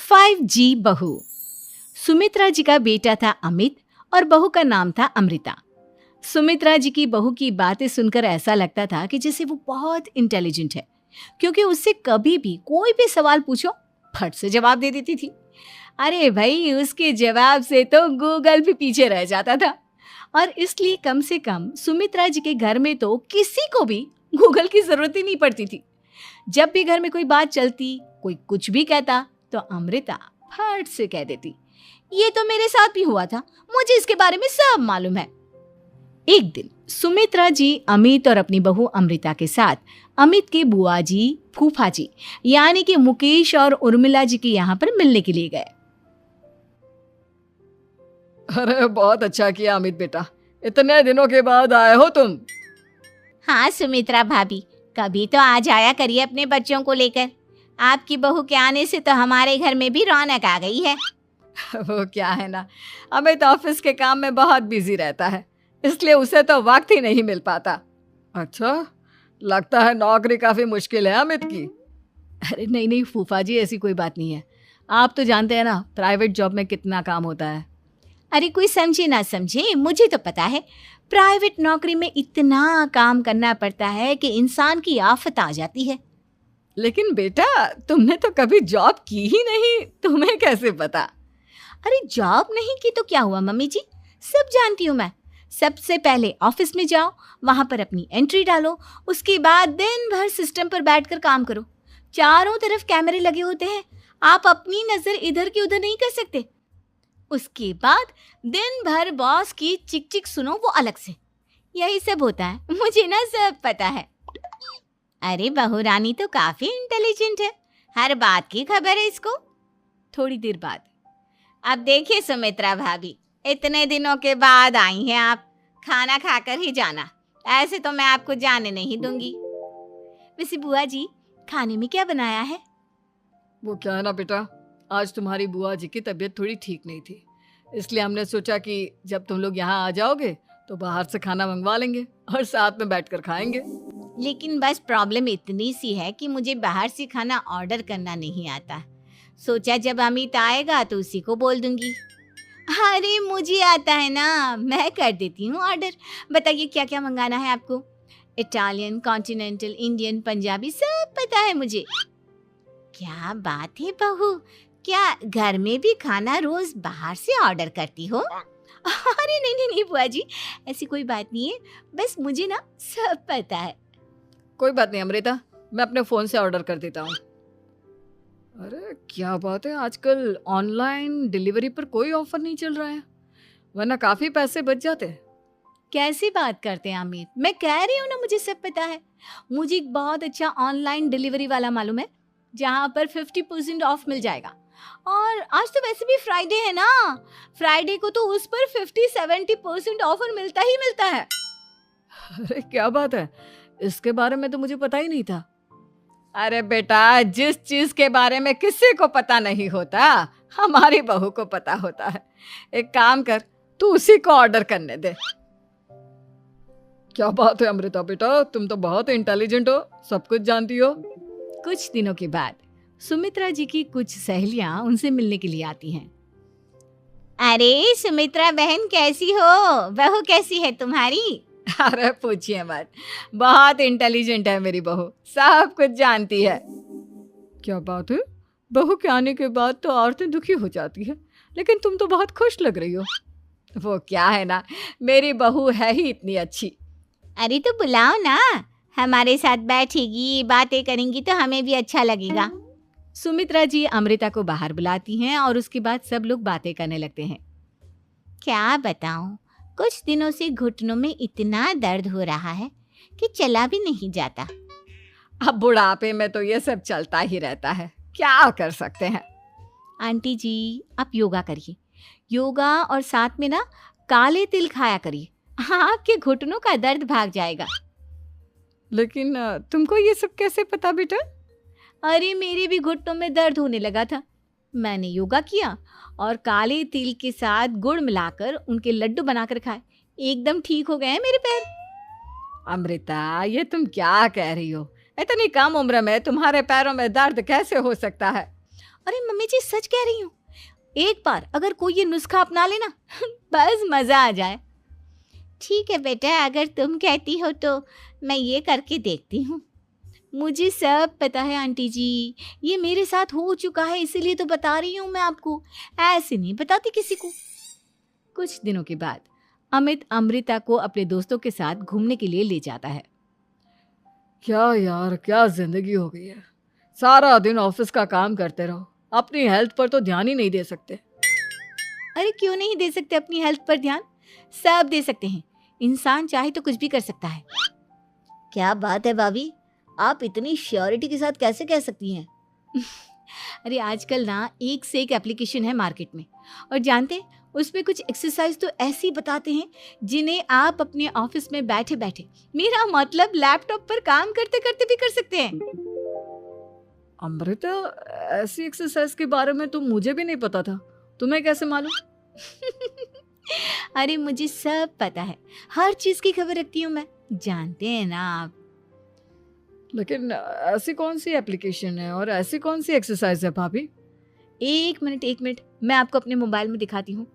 5G बहू। सुमित्रा जी का बेटा था अमित और बहू का नाम था अमृता। सुमित्रा जी की बहू की बातें सुनकर ऐसा लगता था कि जैसे वो बहुत इंटेलिजेंट है, क्योंकि उससे कभी भी कोई भी सवाल पूछो फट से जवाब दे देती थी। अरे भाई, उसके जवाब से तो गूगल भी पीछे रह जाता था। और इसलिए कम से कम सुमित्रा जी के घर में तो किसी को भी गूगल की जरूरत ही नहीं पड़ती थी। जब भी घर में कोई बात चलती, कोई कुछ भी कहता, तो अमृता फट से कह देती, ये तो मेरे साथ भी हुआ था, मुझे इसके बारे में सब मालूम है। एक दिन सुमित्रा जी अमित और अपनी बहू अमृता के साथ अमित के बुआ जी, फूफा जी यानी कि मुकेश और उर्मिला जी के यहाँ पर मिलने के लिए गए। अरे बहुत अच्छा किया अमित बेटा, इतने दिनों के बाद आए हो तुम। हाँ सुमित्रा भाभी, कभी तो आ जाया करिए अपने बच्चों को लेकर। आपकी बहू के आने से तो हमारे घर में भी रौनक आ गई है। वो क्या है ना, अमित ऑफिस के काम में बहुत बिजी रहता है, इसलिए उसे तो वक्त ही नहीं मिल पाता। अच्छा, लगता है नौकरी काफी मुश्किल है अमित की। अरे नहीं नहीं फूफा जी, ऐसी कोई बात नहीं है। आप तो जानते हैं ना प्राइवेट जॉब में कितना काम होता है। अरे कोई समझे ना समझे, मुझे तो पता है प्राइवेट नौकरी में इतना काम करना पड़ता है कि इंसान की आफत आ जाती है। लेकिन बेटा, तुमने तो कभी जॉब की ही नहीं, तुम्हें कैसे पता? अरे जॉब नहीं की तो क्या हुआ मम्मी जी, सब जानती हूँ मैं। सबसे पहले ऑफिस में जाओ, वहां पर अपनी एंट्री डालो, उसके बाद दिन भर सिस्टम पर बैठकर काम करो। चारों तरफ कैमरे लगे होते हैं, आप अपनी नजर इधर की उधर नहीं कर सकते। उसके बाद दिन भर बॉस की चिक चिक सुनो, वो अलग से। यही सब होता है, मुझे ना सब पता है। अरे बहू रानी तो काफी इंटेलिजेंट है, हर बात की खबर है इसको। थोड़ी देर बाद, अब देखिए सुमित्रा भाभी, इतने दिनों के बाद आई हैं आप, खाना खाकर ही जाना, ऐसे तो मैं आपको जाने नहीं दूंगी। वैसे बुआ जी, खाने में क्या बनाया है? वो क्या है ना बेटा, आज तुम्हारी बुआ जी की तबीयत थोड़ी ठीक नहीं थी, इसलिए हमने सोचा कि जब तुम लोग यहाँ आ जाओगे तो बाहर से खाना मंगवा लेंगे और साथ में बैठकर खाएंगे। लेकिन बस प्रॉब्लम इतनी सी है कि मुझे बाहर से खाना ऑर्डर करना नहीं आता। सोचा जब अमित आएगा तो उसी को बोल दूंगी। अरे मुझे आता है ना, मैं कर देती हूँ ऑर्डर। बताइए क्या क्या मंगाना है आपको? इटालियन, कॉन्टिनेंटल, इंडियन, पंजाबी, सब पता है मुझे। क्या बात है बहू, क्या घर में भी खाना रोज बाहर से ऑर्डर करती हो? अरे नहीं नहीं नहीं बुआ जी, ऐसी कोई बात नहीं है, बस मुझे ना सब पता है। कोई बात नहीं अमृता, मैं अपने फोन से ऑर्डर कर देता हूँ। अरे क्या बात है, आजकल ऑनलाइन डिलीवरी पर कोई ऑफर नहीं चल रहा है, वरना काफी पैसे बच जाते। कैसी बात करते हैं अमित, मैं कह रही हूँ ना मुझे सब पता है। मुझे एक बहुत अच्छा ऑनलाइन डिलीवरी वाला मालूम है, जहाँ पर 50% ऑफ मिल जाएगा। और आज तो वैसे भी फ्राइडे है ना, फ्राइडे को तो उस पर 50-70% ऑफर मिलता ही मिलता है। अरे क्या बात है, इसके बारे में तो मुझे पता ही नहीं था। अरे बेटा, जिस चीज के बारे में किसी को पता नहीं होता, हमारी बहू को पता होता है। एक काम कर, तू उसी को ऑर्डर करने दे। क्या बात है अमृता बेटा, तुम तो बहुत इंटेलिजेंट हो, सब कुछ जानती हो। कुछ दिनों के बाद सुमित्रा जी की कुछ सहेलियां उनसे मिलने के लिए आती हैं। अरे सुमित्रा बहन कैसी हो, बहू कैसी है तुम्हारी? अरे पूछिए मत, बहुत इंटेलिजेंट है मेरी बहू, सब कुछ जानती है। क्या बात है, बहू के आने के बाद तो औरतें दुखी हो जाती है, लेकिन तुम तो बहुत खुश लग रही हो। वो क्या है ना, मेरी बहू है ही इतनी अच्छी। अरे तो बुलाओ ना, हमारे साथ बैठेगी, बातें करेंगी तो हमें भी अच्छा लगेगा। सुमित्रा जी अमृता को बाहर बुलाती हैं और उसके बाद सब लोग बातें करने लगते हैं। क्या बताऊं, कुछ दिनों से घुटनों में इतना दर्द हो रहा है कि चला भी नहीं जाता। अब बुढ़ापे में तो ये सब चलता ही रहता है, क्या कर सकते हैं। आंटी जी, आप योगा करिए, योगा और साथ में ना काले तिल खाया करिए, आपके घुटनों का दर्द भाग जाएगा। लेकिन तुमको ये सब कैसे पता बेटा? अरे मेरे भी घुटनों में दर्द होने लगा था, मैंने योगा किया और काले तिल के साथ गुड़ मिलाकर उनके लड्डू बनाकर खाए, एकदम ठीक हो गए हैं मेरे पैर। अमृता, ये तुम क्या कह रही हो? इतनी कम उम्र में तुम्हारे पैरों में दर्द कैसे हो सकता है? अरे मम्मी जी सच कह रही हूँ, एक बार अगर कोई ये नुस्खा अपना लेना बस मज़ा आ जाए। ठीक है बेटा, अगर तुम कहती हो तो मैं ये करके देखती हूँ। मुझे सब पता है आंटी जी, ये मेरे साथ हो चुका है, इसीलिए तो बता रही हूँ मैं आपको, ऐसे नहीं बताती किसी को। कुछ दिनों के बाद अमित अमृता को अपने दोस्तों के साथ घूमने के लिए ले जाता है। क्या यार, क्या जिंदगी हो गई है। सारा दिन ऑफिस का काम करते रहो, अपनी हेल्थ पर तो ध्यान ही नहीं दे सकते। अरे क्यों नहीं दे सकते अपनी हेल्थ पर ध्यान, सब दे सकते हैं। इंसान चाहे तो कुछ भी कर सकता है। क्या बात है भाभी, आप इतनी श्योरिटी के साथ कैसे कह सकती हैं? अरे आजकल ना एक से एक एप्लीकेशन है मार्केट में, और जानते हैं उसमें कुछ एक्सरसाइज तो ऐसी बताते हैं जिन्हें आप अपने ऑफिस में बैठे बैठे, मेरा मतलब लैपटॉप पर काम करते करते भी कर सकते हैं। अमृता, ऐसी एक्सरसाइज के बारे में तो मुझे भी नहीं पता था, तुम्हें कैसे मालूम? अरे मुझे सब पता है, हर चीज की खबर रखती हूँ मैं, जानते हैं ना आप। लेकिन ऐसी कौन सी एप्लीकेशन है और ऐसी कौन सी एक्सरसाइज है भाभी? एक मिनट, मैं आपको अपने मोबाइल में दिखाती हूँ।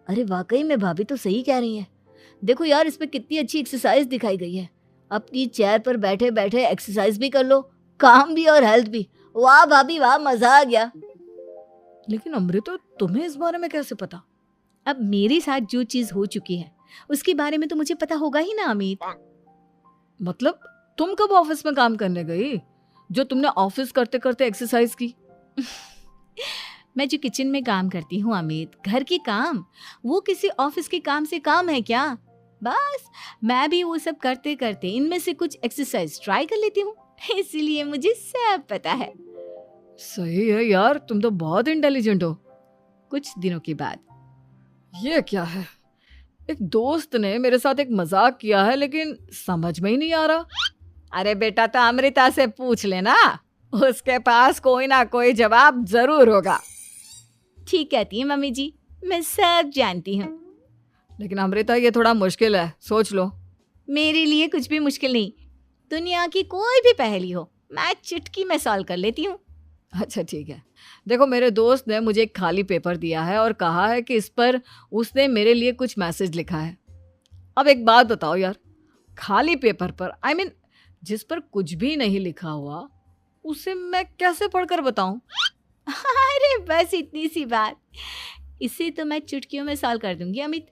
अरे वाकई में भाभी तो सही कह रही हैं। देखो यार, इसमें कितनी अच्छी एक्सरसाइज दिखाई गई है। अपनी चेयर पर बैठे बैठे एक्सरसाइज भी कर लो, काम भी और हेल्थ भी। वाह भाभी वाह, मजा आ गया। लेकिन अमृता, तुम्हें इस बारे में कैसे पता? अब मेरे साथ जो चीज हो चुकी है उसके बारे में तो मुझे पता होगा ही ना अमित। मतलब तुम कब ऑफिस में काम करने गई जो तुमने ऑफिस करते करते एक्सरसाइज की? मैं जो किचन में काम करती हूँ अमित, घर के काम, वो किसी ऑफिस के काम से काम है क्या? बस मैं भी वो सब करते करते इनमें से कुछ एक्सरसाइज ट्राई कर लेती हूँ, इसीलिए मुझे सब पता है। सही है यार, तुम तो बहुत इंटेलिजेंट हो। कुछ दिनों के बाद ये क्या है? एक दोस्त ने मेरे साथ एक मजाक किया है, लेकिन समझ में ही नहीं आ रहा। अरे बेटा, तो अमृता से पूछ लेना, उसके पास कोई ना कोई जवाब जरूर होगा। ठीक कहती है मम्मी जी, मैं सब जानती हूँ। लेकिन अमृता, ये थोड़ा मुश्किल है, सोच लो। मेरे लिए कुछ भी मुश्किल नहीं, दुनिया की कोई भी पहेली हो मैं चुटकी में सॉल्व कर लेती हूँ। अच्छा ठीक है, देखो मेरे दोस्त ने मुझे एक खाली पेपर दिया है और कहा है कि इस पर उसने मेरे लिए कुछ मैसेज लिखा है। अब एक बात बताओ यार, खाली पेपर पर, आई मीन जिस पर कुछ भी नहीं लिखा हुआ, उसे मैं कैसे पढ़कर बताऊं? अरे बस इतनी सी बात, इसे तो मैं चुटकियों में सॉल्व कर दूंगी अमित।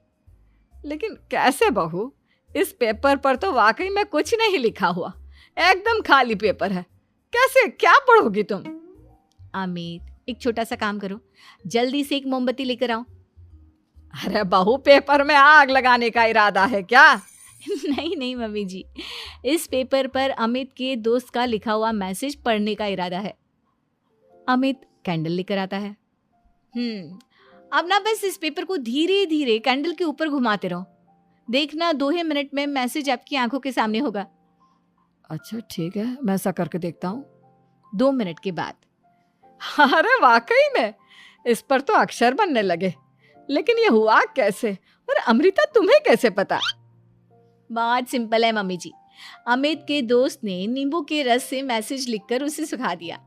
लेकिन कैसे बहू? इस पेपर पर तो वाकई में कुछ नहीं लिखा हुआ, एकदम खाली पेपर है, कैसे, क्या पढ़ोगी तुम? अमित, एक छोटा सा काम करो, जल्दी से एक मोमबत्ती लेकर आओ। अरे बहू, पेपर में आग लगाने का इरादा है क्या? नहीं मम्मी जी, इस पेपर पर अमित के दोस्त का लिखा हुआ मैसेज पढ़ने का इरादा है। अमित कैंडल लेकर आता है। अब ना बस इस पेपर को धीरे धीरे कैंडल के ऊपर घुमाते रहो, देखना 2 ही मिनट में मैसेज आपकी आंखों के सामने होगा। अच्छा ठीक है, मैं ऐसा करके देखता हूँ। 2 मिनट के बाद, अरे वाकई में इस पर तो अक्षर बनने लगे, लेकिन ये हुआ कैसे? और अमृता, तुम्हें कैसे पता? बहुत सिंपल है मम्मी जी, अमित के दोस्त ने नींबू के रस से मैसेज लिखकर उसे सुखा दिया।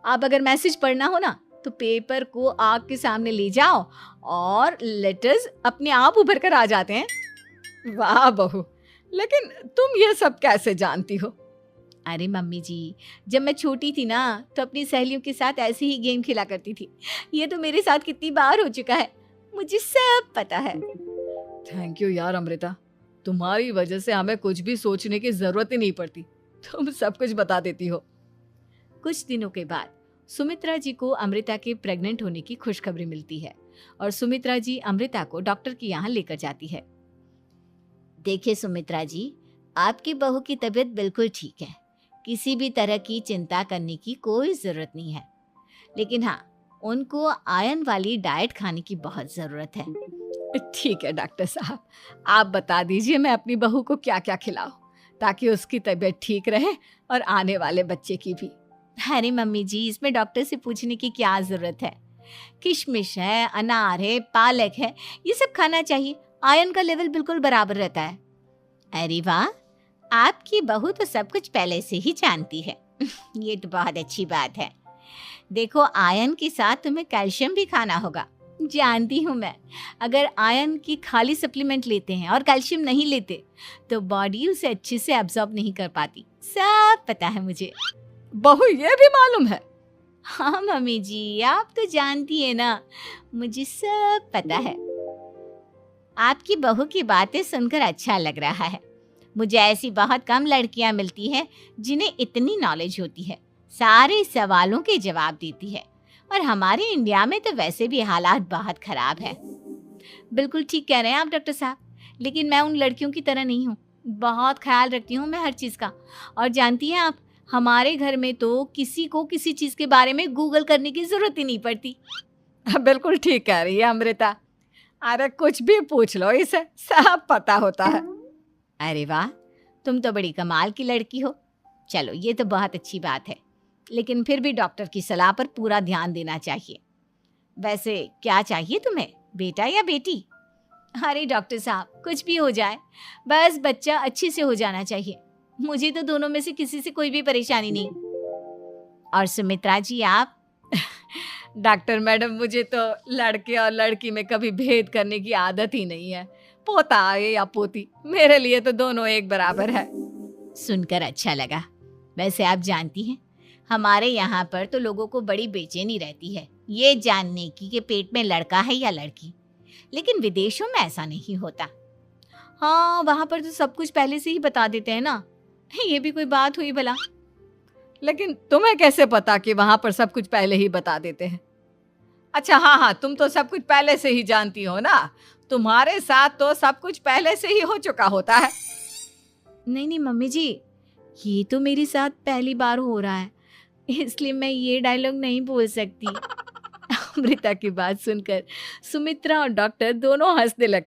अब अगर मैसेज पढ़ना हो ना तो पेपर को आग के सामने ले जाओ और लेटर्स अपने आप उभर कर आ जाते हैं। वाह बहू, लेकिन तुम ये सब कैसे जानती हो? अरे मम्मी जी, जब मैं छोटी थी ना तो अपनी सहेलियों के साथ ऐसे ही गेम खेला करती थी। ये तो मेरे साथ कितनी बार हो चुका है, मुझे सब पता है। थैंक यू यार अमृता, तुम्हारी वजह से हमें कुछ भी सोचने की जरूरत ही नहीं पड़ती, तुम सब कुछ बता देती हो। कुछ दिनों के बाद सुमित्रा जी को अमृता के प्रेग्नेंट होने की खुशखबरी मिलती है और सुमित्रा जी अमृता को डॉक्टर के यहाँ लेकर जाती है। देखिए सुमित्रा जी, आपकी बहू की तबीयत बिल्कुल ठीक है, किसी भी तरह की चिंता करने की कोई ज़रूरत नहीं है, लेकिन हाँ, उनको आयरन वाली डाइट खाने की बहुत ज़रूरत है। ठीक है डॉक्टर साहब, आप बता दीजिए मैं अपनी बहू को क्या क्या खिलाऊं ताकि उसकी तबीयत ठीक रहे और आने वाले बच्चे की भी। अरे मम्मी जी, इसमें डॉक्टर से पूछने की क्या ज़रूरत है, किशमिश है, अनार है, पालक है, ये सब खाना चाहिए, आयरन का लेवल बिल्कुल बराबर रहता है। अरे वाह, आपकी बहू तो सब कुछ पहले से ही जानती है। ये तो बहुत अच्छी बात है। देखो, आयरन के साथ तुम्हें कैल्शियम भी खाना होगा। जानती हूँ मैं, अगर आयरन की खाली सप्लीमेंट लेते हैं और कैल्शियम नहीं लेते तो बॉडी उसे अच्छे से एब्जॉर्ब नहीं कर पाती। सब पता है मुझे। बहू ये भी मालूम है? हाँ मम्मी जी, आप तो जानती है ना, मुझे सब पता है। आपकी बहू की बातें सुनकर अच्छा लग रहा है। मुझे ऐसी बहुत कम लड़कियां मिलती हैं जिन्हें इतनी नॉलेज होती है, सारे सवालों के जवाब देती है। और हमारे इंडिया में तो वैसे भी हालात बहुत खराब है। बिल्कुल ठीक कह रहे हैं आप डॉक्टर साहब, लेकिन मैं उन लड़कियों की तरह नहीं हूँ। बहुत ख्याल रखती हूँ मैं हर चीज़ का। और जानती हैं आप, हमारे घर में तो किसी को किसी चीज़ के बारे में गूगल करने की ज़रूरत ही नहीं पड़ती। बिल्कुल ठीक कह रही है अमृता। अरे कुछ भी पूछ लो इसे, सब पता होता है। अरे वाह, तुम तो बड़ी कमाल की लड़की हो। चलो, ये तो बहुत अच्छी बात है, लेकिन फिर भी डॉक्टर की सलाह पर पूरा ध्यान देना चाहिए। वैसे क्या चाहिए तुम्हें, बेटा या बेटी? अरे डॉक्टर साहब, कुछ भी हो जाए, बस बच्चा अच्छे से हो जाना चाहिए। मुझे तो दोनों में से किसी से कोई भी परेशानी नहीं। और सुमित्रा जी, आप? डॉक्टर मैडम, मुझे तो लड़के और लड़की में कभी भेद करने की आदत ही नहीं है। पोता आए या पोती, मेरे लिए तो दोनों एक बराबर है। सुनकर अच्छा लगा। वैसे आप जानती हैं, हमारे यहाँ पर तो लोगों को बड़ी बेचैनी रहती है ये जानने की कि पेट में लड़का है या लड़की, लेकिन विदेशों में ऐसा नहीं होता। हाँ, वहाँ पर तो सब कुछ पहले से ही बता देते हैं ना। ये भी कोई बात हुई भला? लेकिन तुम्हें कैसे पता कि वहां पर सब कुछ पहले ही बता देते हैं? अच्छा हाँ, तुम तो सब कुछ पहले से ही जानती हो ना। तुम्हारे साथ तो सब कुछ पहले से ही हो चुका होता है। नहीं मम्मी जी, ये तो मेरे साथ पहली बार हो रहा है, इसलिए मैं ये डायलॉग नहीं बोल सकती। अमृता की बात सुनकर सुमित्रा और डॉक्टर दोनों हंसने लगते।